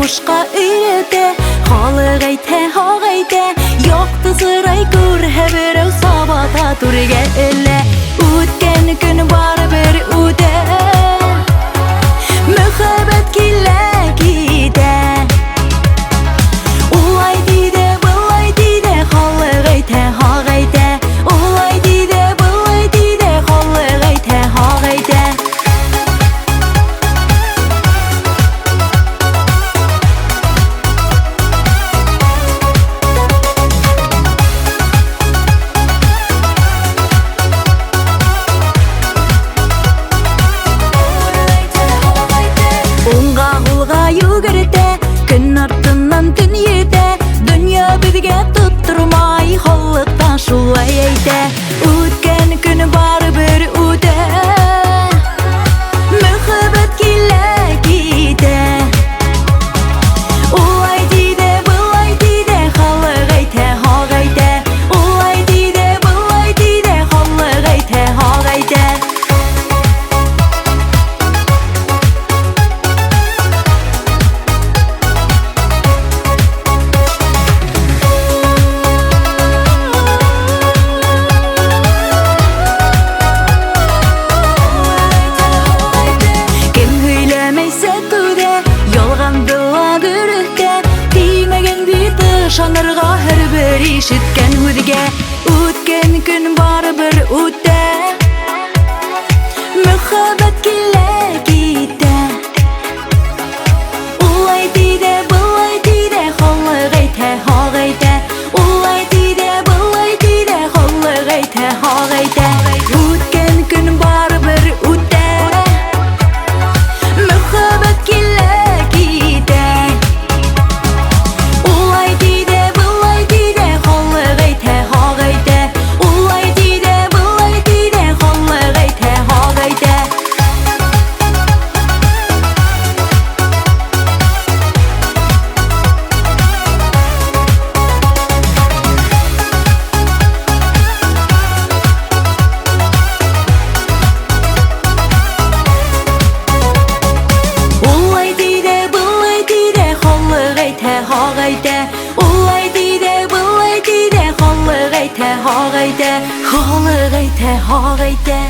Тормышка өйрәтә, халык әйтә, хак әйтә, якты сырай күрһә берәү сабата түргә элә. Үткән көн барыбер үтә, мөхәббәт килә китә. Улай диде, былай диде, халык әйтә, хак әйтә. Улай диде, былай диде, халык әйтә, хак әйтә. Югертә, көн артыннан көн етә, дөнья безгә тоттырмай, халыкта шулай әйтә. Үткән көн барыбер үтә, мөхәббәт килә китә. Улай диде, былай диде, халык әйтә, хак әйтә. Улай диде, былай диде, халык әйтә, хак әйтә. Шанырга һәрбер ишеткән үҙгә. Үткән көн барыбер үтә, мөхәббәт килә китә. Улай диде, былай диде, халык әйтә, хак әйтә. Улай диде, былай диде, халык әйтә, хак әйтә. Үткән көн барыбер үтә, мөхәббәт килә китә. Улай диде, былай диде, халык әйтә, хак әйтә. Халык әйтә, хак әйтә.